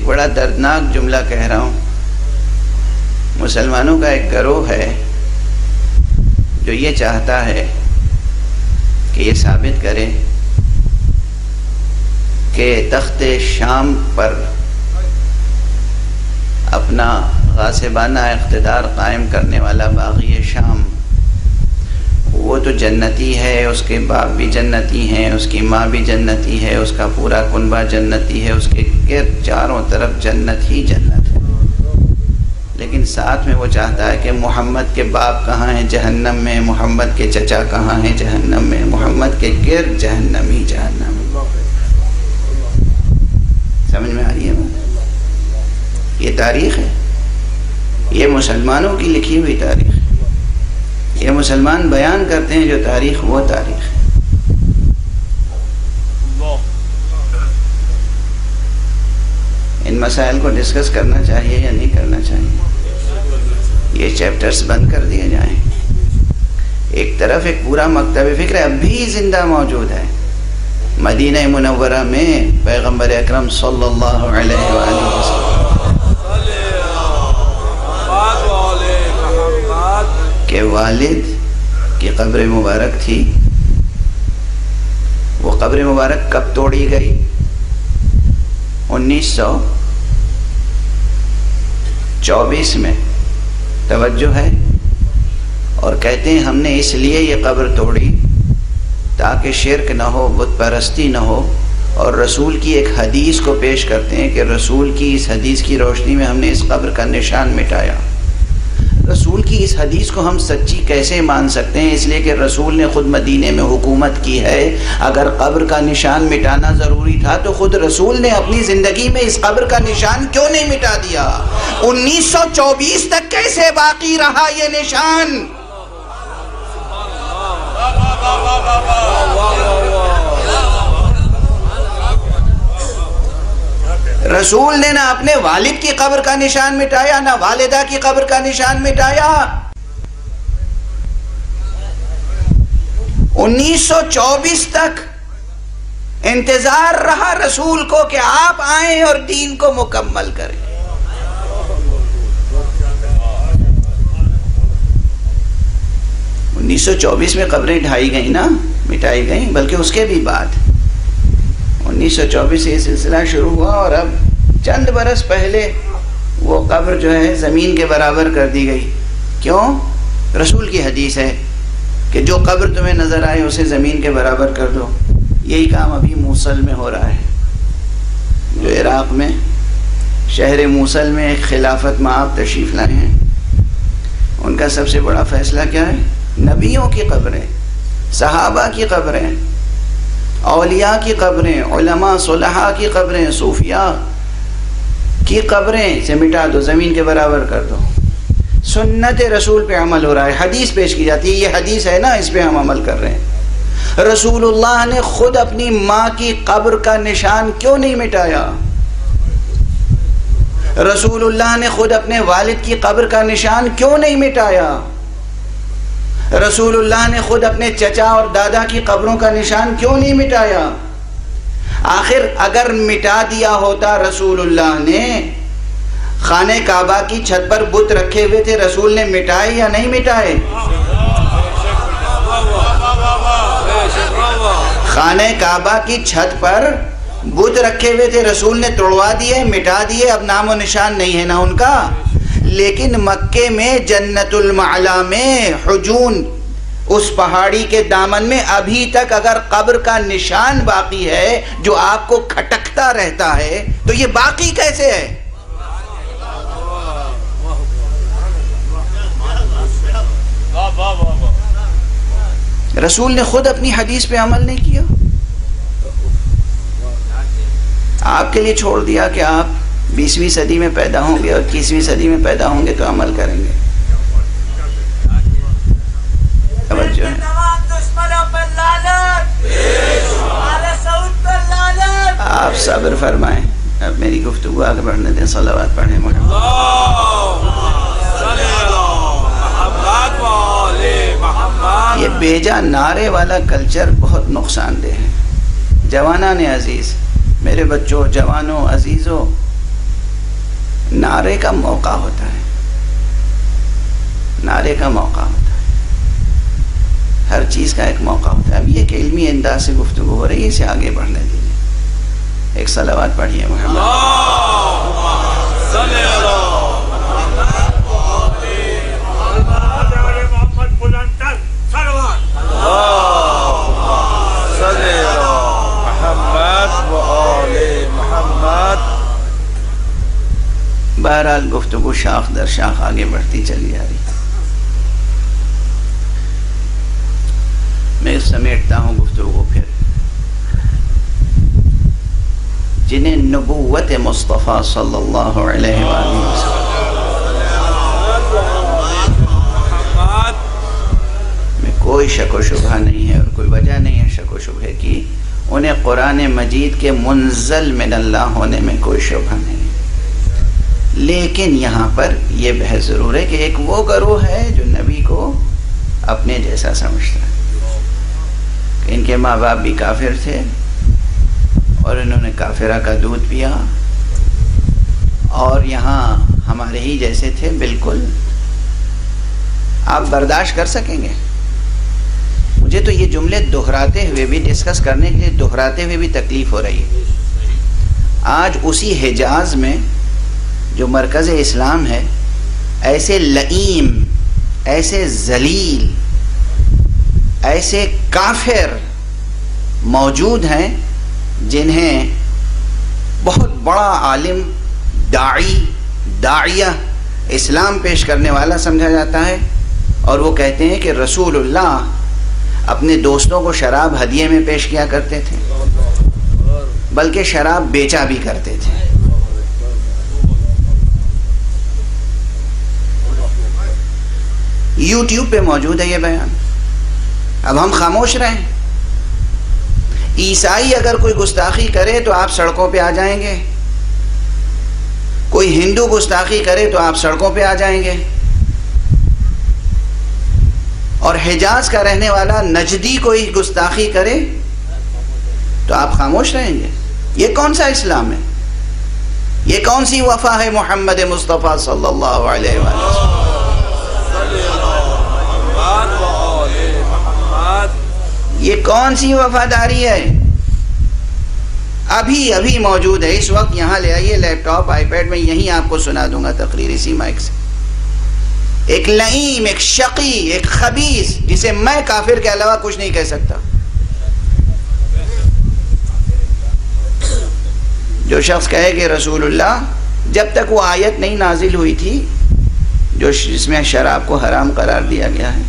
بڑا دردناک جملہ کہہ رہا ہوں. مسلمانوں کا ایک گروہ ہے جو یہ چاہتا ہے کہ یہ ثابت کرے کہ تخت شام پر اپنا غاصبانہ اقتدار قائم کرنے والا باغی شام وہ تو جنتی ہے، اس کے باپ بھی جنتی ہیں، اس کی ماں بھی جنتی ہے، اس کا پورا کنبہ جنتی ہے، اس کے گرد چاروں طرف جنت ہی جنت ہے. لیکن ساتھ میں وہ چاہتا ہے کہ محمد کے باپ کہاں ہیں؟ جہنم میں. محمد کے چچا کہاں ہیں؟ جہنم میں. محمد کے گرد جہنم ہی جہنم. سمجھ میں آ رہی ہے؟ یہ تاریخ ہے، یہ مسلمانوں کی لکھی ہوئی تاریخ ہے. یہ مسلمان بیان کرتے ہیں جو تاریخ وہ تاریخ ہے. ان مسائل کو ڈسکس کرنا چاہیے یا نہیں کرنا چاہیے؟ یہ چیپٹرز بند کر دیے جائیں. ایک طرف ایک پورا مکتب فکر اب بھی زندہ موجود ہے. مدینہ منورہ میں پیغمبر اکرم صلی اللہ علیہ وآلہ وسلم کے والد کی قبر مبارک تھی. وہ قبر مبارک کب توڑی گئی؟ 1924 میں. توجہ ہے. اور کہتے ہیں ہم نے اس لیے یہ قبر توڑی تاکہ شرک نہ ہو، بت پرستی نہ ہو. اور رسول کی ایک حدیث کو پیش کرتے ہیں کہ رسول کی اس حدیث کی روشنی میں ہم نے اس قبر کا نشان مٹایا. رسول کی اس حدیث کو ہم سچی کیسے مان سکتے ہیں؟ اس لیے کہ رسول نے خود مدینے میں حکومت کی ہے. اگر قبر کا نشان مٹانا ضروری تھا تو خود رسول نے اپنی زندگی میں اس قبر کا نشان کیوں نہیں مٹا دیا؟ 1924 تک کیسے باقی رہا یہ نشان؟ رسول نے نہ اپنے والد کی قبر کا نشان مٹایا، نہ والدہ کی قبر کا نشان مٹایا. 1924 تک انتظار رہا رسول کو کہ آپ آئیں اور دین کو مکمل کریں. انیس سو 24 میں قبریں ڈھائی گئیں نا، مٹائی گئیں. بلکہ اس کے بھی بعد 1924 سے یہ سلسلہ شروع ہوا اور اب چند برس پہلے وہ قبر جو ہے زمین کے برابر کر دی گئی. کیوں؟ رسول کی حدیث ہے کہ جو قبر تمہیں نظر آئے اسے زمین کے برابر کر دو. یہی کام ابھی موصل میں ہو رہا ہے. جو عراق میں شہر موصل میں ایک خلافت مآب تشریف لائے ہیں، ان کا سب سے بڑا فیصلہ کیا ہے؟ نبیوں کی قبریں، صحابہ کی قبریں، اولیاء کی قبریں، علماء صلحاء کی قبریں، صوفیاء کی قبریں سے مٹا دو، زمین کے برابر کر دو. سنت رسول پہ عمل ہو رہا ہے. حدیث پیش کی جاتی ہے، یہ حدیث ہے نا، اس پہ ہم عمل کر رہے ہیں. رسول اللہ نے خود اپنی ماں کی قبر کا نشان کیوں نہیں مٹایا؟ رسول اللہ نے خود اپنے والد کی قبر کا نشان کیوں نہیں مٹایا؟ رسول اللہ نے خود اپنے چچا اور دادا کی قبروں کا نشان کیوں نہیں مٹایا؟ آخر اگر مٹا دیا ہوتا رسول اللہ نے، خانہ کعبہ کی چھت پر بت رکھے ہوئے تھے، رسول نے مٹائے یا نہیں مٹائے؟ خانہ کعبہ کی چھت پر بت رکھے ہوئے تھے، رسول نے توڑوا دیے، مٹا دیے، اب نام و نشان نہیں ہے نا ان کا. لیکن مکے میں جنت المعلا میں حجون، اس پہاڑی کے دامن میں ابھی تک اگر قبر کا نشان باقی ہے جو آپ کو کھٹکتا رہتا ہے تو یہ باقی کیسے ہے؟ رسول نے خود اپنی حدیث پہ عمل نہیں کیا. آپ کے لیے چھوڑ دیا کہ آپ 20ویں صدی میں پیدا ہوں گے اور 21ویں صدی میں پیدا ہوں گے تو عمل کریں گے. توجہ ہے. آپ صبر فرمائیں. اب میری گفتگو آگے بڑھنے دیں. صلوات پڑھیں. یہ بیجا نعرے والا کلچر بہت نقصان دہ ہے. جوانان عزیز، میرے بچوں، جوانوں، عزیزوں، نعرے کا موقع ہوتا ہے، نعرے کا موقع ہوتا ہے، ہر چیز کا ایک موقع ہوتا ہے. اب یہ کہ علمی انداز سے گفتگو ہو رہی ہے، اسے آگے بڑھنے دیجیے. ایک صلوات پڑھیے محمد. بہرحال گفتگو شاخ در شاخ آگے بڑھتی چلی جا رہی. میں سمیٹتا ہوں گفتگو پھر. جنہیں نبوت مصطفیٰ صلی اللہ علیہ وآلہ وسلم میں کوئی شک و شبہ نہیں ہے اور کوئی وجہ نہیں ہے شک و شبہ کی. انہیں قرآن مجید کے منزل من اللہ ہونے میں کوئی شبہ نہیں. لیکن یہاں پر یہ بحث ضرور ہے کہ ایک وہ گروہ ہے جو نبی کو اپنے جیسا سمجھتا ہے. ان کے ماں باپ بھی کافر تھے اور انہوں نے کافرہ کا دودھ پیا اور یہاں ہمارے ہی جیسے تھے بالکل. آپ برداشت کر سکیں گے؟ مجھے تو یہ جملے دہراتے ہوئے بھی، ڈسکس کرنے کے لیے دہراتے ہوئے بھی تکلیف ہو رہی ہے. آج اسی حجاز میں جو مرکز اسلام ہے، ایسے لئیم، ایسے ذلیل، ایسے کافر موجود ہیں جنہیں بہت بڑا عالم، داعیہ، اسلام پیش کرنے والا سمجھا جاتا ہے، اور وہ کہتے ہیں کہ رسول اللہ اپنے دوستوں کو شراب ہدیے میں پیش کیا کرتے تھے، بلکہ شراب بیچا بھی کرتے تھے. یوٹیوب پہ موجود ہے یہ بیان. اب ہم خاموش رہیں؟ عیسائی اگر کوئی گستاخی کرے تو آپ سڑکوں پہ آ جائیں گے، کوئی ہندو گستاخی کرے تو آپ سڑکوں پہ آ جائیں گے، اور حجاز کا رہنے والا نجدی کوئی گستاخی کرے تو آپ خاموش رہیں گے. یہ کون سا اسلام ہے؟ یہ کون سی وفا ہے محمد مصطفیٰ صلی اللہ علیہ وسلم؟ یہ کون سی وفاداری ہے؟ ابھی موجود ہے اس وقت. یہاں لے آئیے لیپ ٹاپ، آئی پیڈ میں، یہیں آپ کو سنا دوں گا تقریر اسی مائک سے. ایک لئیم، ایک شقی، ایک خبیث جسے میں کافر کے علاوہ کچھ نہیں کہہ سکتا. جو شخص کہے کہ رسول اللہ، جب تک وہ آیت نہیں نازل ہوئی تھی جو جس میں شراب کو حرام قرار دیا گیا ہے،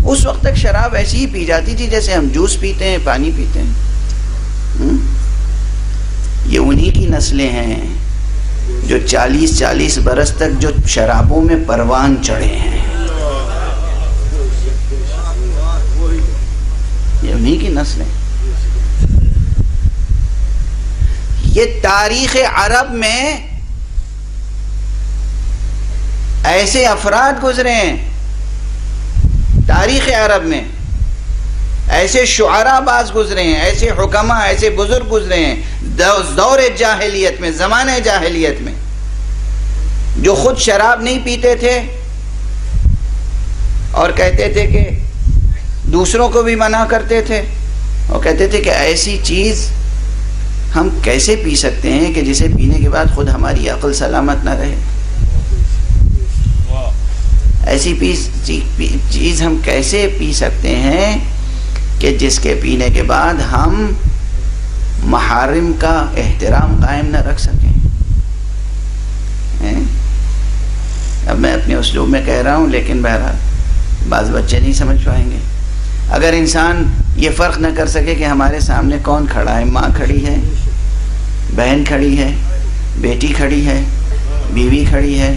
اس وقت تک شراب ایسی ہی پی جاتی تھی جیسے ہم جوس پیتے ہیں، پانی پیتے ہیں. یہ انہی کی نسلیں ہیں جو 40 برس تک جو شرابوں میں پروان چڑھے ہیں. یہ انہی کی نسلیں. یہ تاریخ عرب میں ایسے افراد گزرے ہیں، تاریخ عرب میں ایسے شعراء باز گزرے ہیں، ایسے حکماء، ایسے بزرگ گزرے ہیں دور جاہلیت میں، زمانہ جاہلیت میں، جو خود شراب نہیں پیتے تھے اور کہتے تھے کہ دوسروں کو بھی منع کرتے تھے، اور کہتے تھے کہ ایسی چیز ہم کیسے پی سکتے ہیں کہ جسے پینے کے بعد خود ہماری عقل سلامت نہ رہے. ایسی چیز ہم کیسے پی سکتے ہیں کہ جس کے پینے کے بعد ہم محارم کا احترام قائم نہ رکھ سکیں. اب میں اپنے اسلوب میں کہہ رہا ہوں، لیکن بہرحال بعض بچے نہیں سمجھ پائیں گے. اگر انسان یہ فرق نہ کر سکے کہ ہمارے سامنے کون کھڑا ہے، ماں کھڑی ہے، بہن کھڑی ہے، بیٹی کھڑی ہے، بیوی کھڑی ہے،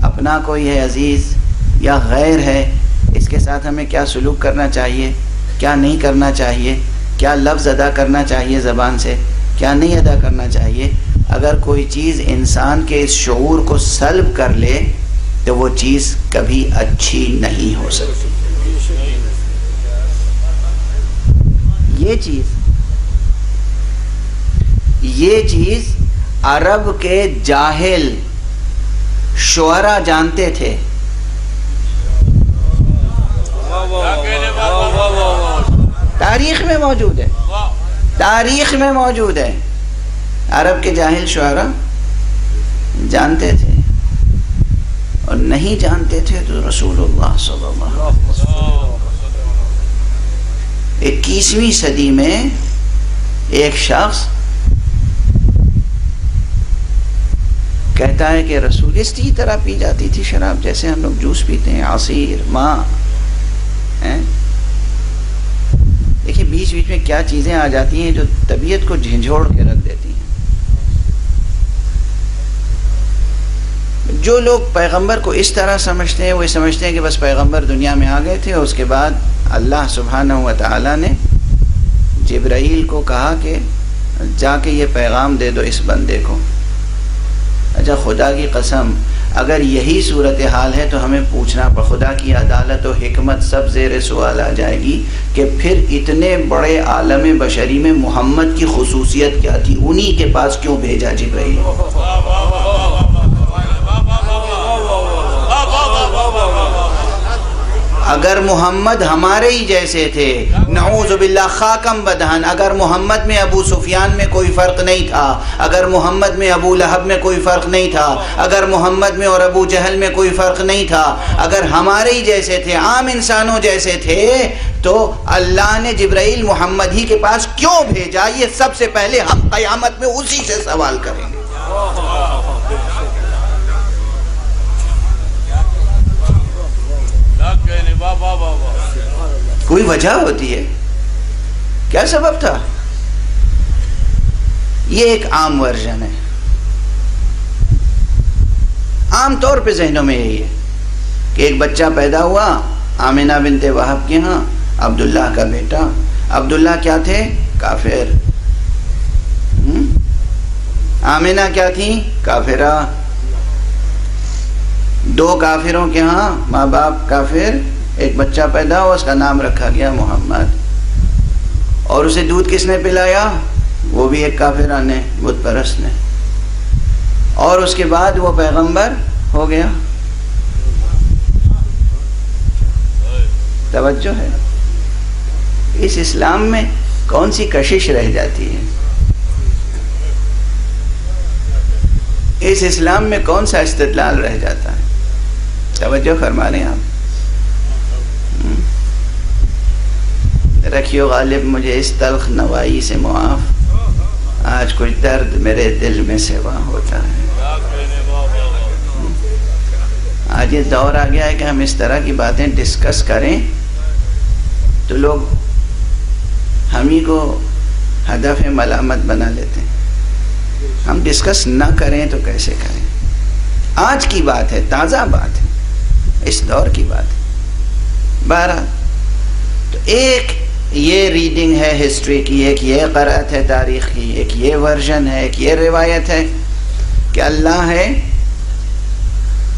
اپنا کوئی ہے عزیز یا غیر ہے، اس کے ساتھ ہمیں کیا سلوک کرنا چاہیے، کیا نہیں کرنا چاہیے، کیا لفظ ادا کرنا چاہیے زبان سے، کیا نہیں ادا کرنا چاہیے. اگر کوئی چیز انسان کے اس شعور کو سلب کر لے تو وہ چیز کبھی اچھی نہیں ہو سکتی. یہ چیز عرب کے جاہل شعراء جانتے تھے. تاریخ میں موجود ہے، تاریخ میں موجود ہے. عرب کے جاہل شعراء جانتے تھے، اور نہیں جانتے تھے تو رسول اللہ صلی اللہ علیہ وسلم. 21ویں صدی میں ایک شخص کہتا ہے کہ رسول اسی طرح پی جاتی تھی شراب جیسے ہم لوگ جوس پیتے ہیں، عصیر، ماں. دیکھیں بیچ بیچ میں کیا چیزیں آ جاتی ہیں جو طبیعت کو جھنجھوڑ کے رکھ دیتی ہیں. جو لوگ پیغمبر کو اس طرح سمجھتے ہیں وہ سمجھتے ہیں کہ بس پیغمبر دنیا میں آ گئے تھے، اور اس کے بعد اللہ سبحانہ و تعالیٰ نے جبرائیل کو کہا کہ جا کے یہ پیغام دے دو اس بندے کو. اچھا خدا کی قسم اگر یہی صورتحال ہے تو ہمیں پوچھنا پر خدا کی عدالت و حکمت سب زیر سوال آ جائے گی کہ پھر اتنے بڑے عالم بشری میں محمد کی خصوصیت کیا تھی، انہی کے پاس کیوں بھیجا جبرائیل؟ اگر محمد ہمارے ہی جیسے تھے، نعوذ باللہ خاکم بدہن، اگر محمد میں ابو سفیان میں کوئی فرق نہیں تھا، اگر محمد میں ابو لہب میں کوئی فرق نہیں تھا، اگر محمد میں اور ابو جہل میں کوئی فرق نہیں تھا، اگر ہمارے ہی جیسے تھے، عام انسانوں جیسے تھے، تو اللہ نے جبرائیل محمد ہی کے پاس کیوں بھیجا؟ یہ سب سے پہلے ہم قیامت میں اسی سے سوال کریں گے. کوئی وجہ ہوتی ہے، کیا سبب تھا؟ یہ ایک عام ورژن ہے، عام طور پہ ذہنوں میں یہی ہے کہ ایک بچہ پیدا ہوا آمنہ بنت وہب کے ہاں، عبداللہ کا بیٹا. عبداللہ کیا تھے؟ کافر. آمنہ کیا تھی؟ کافرہ. دو کافروں کے ہاں ماں باپ کافر، ایک بچہ پیدا ہوا، اس کا نام رکھا گیا محمد. اور اسے دودھ کس نے پلایا؟ وہ بھی ایک کافرہ نے، بت پرست نے. اور اس کے بعد وہ پیغمبر ہو گیا. توجہ ہے، اس اسلام میں کون سی کشش رہ جاتی ہے؟ اس اسلام میں کون سا استدلال رہ جاتا ہے؟ توجہ فرما رہے ہیں آپ؟ رکھیو غالب مجھے اس تلخ نوائی سے معاف، آج کچھ درد میرے دل میں سوا ہوتا ہے. آج یہ دور آ گیا ہے کہ ہم اس طرح کی باتیں ڈسکس کریں تو لوگ ہم ہی کو ہدف ملامت بنا لیتے ہیں. ہم ڈسکس نہ کریں تو کیسے کریں؟ آج کی بات ہے، تازہ بات ہے، اس دور کی بات ہے. بہرحال تو ایک یہ ریڈنگ ہے ہسٹری کی، ایک یہ قرأت ہے تاریخ کی، ایک یہ ورژن ہے، ایک یہ روایت ہے کہ اللہ ہے،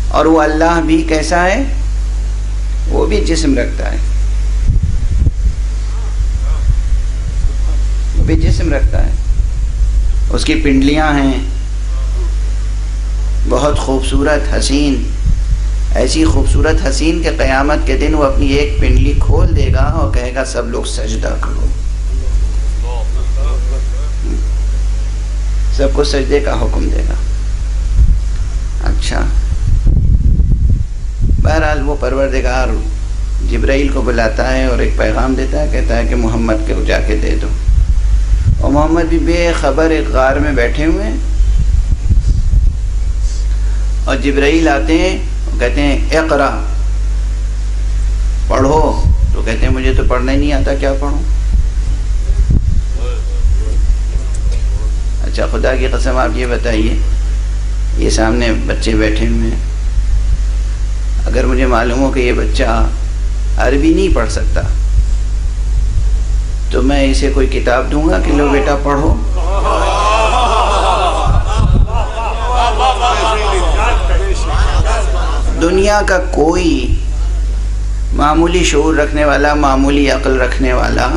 اور وہ اللہ بھی کیسا ہے؟ وہ بھی جسم رکھتا ہے، وہ بھی جسم رکھتا ہے. اس کی پنڈلیاں ہیں بہت خوبصورت حسین، ایسی خوبصورت حسین کہ قیامت کے دن وہ اپنی ایک پنڈلی کھول دے گا اور کہے گا سب لوگ سجدہ کرو، سب کو سجدے کا حکم دے گا. اچھا بہرحال وہ پروردگار جبرائیل کو بلاتا ہے اور ایک پیغام دیتا ہے، کہتا ہے کہ محمد کو جا کے دے دو. اور محمد بھی بے خبر ایک غار میں بیٹھے ہوئے ہیں، اور جبرائیل آتے ہیں، کہتے ہیں اقرا، پڑھو. تو کہتے ہیں مجھے تو پڑھنا ہی نہیں آتا، کیا پڑھوں؟ اچھا خدا کی قسم آپ یہ بتائیے، یہ سامنے بچے بیٹھے ہوئے ہیں، اگر مجھے معلوم ہو کہ یہ بچہ عربی نہیں پڑھ سکتا تو میں اسے کوئی کتاب دوں گا کہ لو بیٹا پڑھو؟ دنیا کا کوئی معمولی شعور رکھنے والا، معمولی عقل رکھنے والا،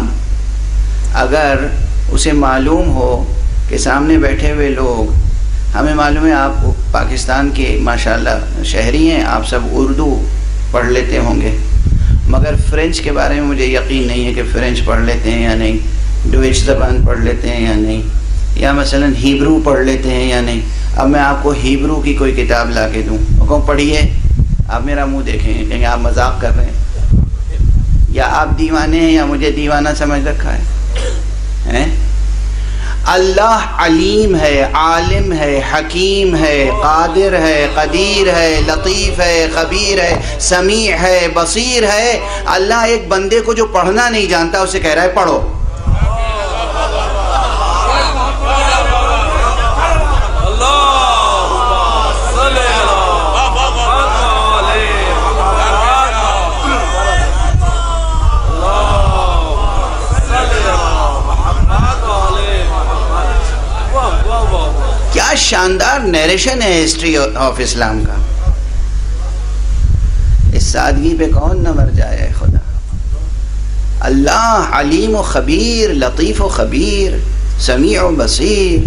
اگر اسے معلوم ہو کہ سامنے بیٹھے ہوئے لوگ ہمیں معلوم ہے آپ پاکستان کے ماشاءاللہ شہری ہیں، آپ سب اردو پڑھ لیتے ہوں گے، مگر فرینچ کے بارے میں مجھے یقین نہیں ہے کہ فرینچ پڑھ لیتے ہیں یا نہیں، ڈویچ زبان پڑھ لیتے ہیں یا نہیں، یا مثلا ہیبرو پڑھ لیتے ہیں یا نہیں۔ اب میں آپ کو ہیبرو کی کوئی کتاب لا کے دوں، کہوں پڑھیے، آپ میرا منہ دیکھیں گے، کہیں آپ مذاق کر رہے ہیں، یا آپ دیوانے ہیں یا مجھے دیوانہ سمجھ رکھا ہے۔ اللہ علیم ہے، عالم ہے، حکیم ہے، قادر ہے، قدیر ہے، لطیف ہے، خبیر ہے، سمیع ہے، بصیر ہے۔ اللہ ایک بندے کو جو پڑھنا نہیں جانتا اسے کہہ رہا ہے پڑھو۔ کیا شاندار نیریشن ہے ہسٹری آف اسلام کا، اس سادگی پہ کون نہ مر جائے خدا۔ اللہ علیم و خبیر، لطیف و خبیر، سمیع و بصیر،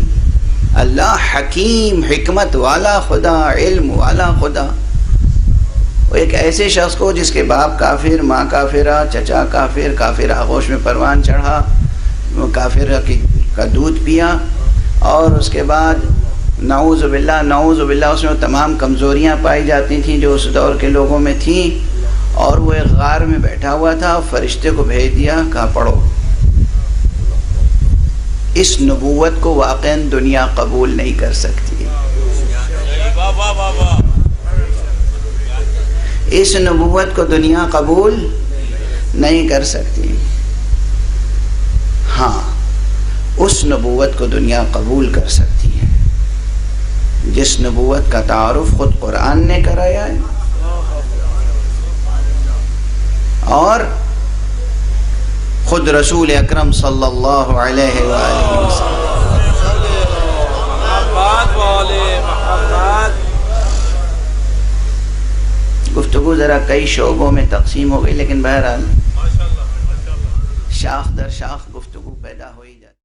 اللہ حکیم، حکمت والا خدا، علم والا خدا۔ وہ ایک ایسے شخص کو جس کے باپ کافر، ماں کافرہ، چچا کافر، کافر آغوش میں پروان چڑھا، وہ کافر کا دودھ پیا، اور اس کے بعد نعوذ باللہ اس میں تمام کمزوریاں پائی جاتی تھیں جو اس دور کے لوگوں میں تھیں، اور وہ ایک غار میں بیٹھا ہوا تھا، فرشتے کو بھیج دیا، کہا پڑھو۔ اس نبوت کو واقعاً دنیا قبول نہیں کر سکتی، اس نبوت کو دنیا قبول نہیں کر سکتی۔ ہاں، اس نبوت کو دنیا قبول کر سکتی ہے جس نبوت کا تعارف خود قرآن نے کرایا ہے، اور خود رسول اکرم صلی اللہ علیہ وآلہ وسلم۔ گفتگو ذرا کئی شعبوں میں تقسیم ہو گئی، لیکن بہرحال شاخ در شاخ گفتگو پیدا ہوئی۔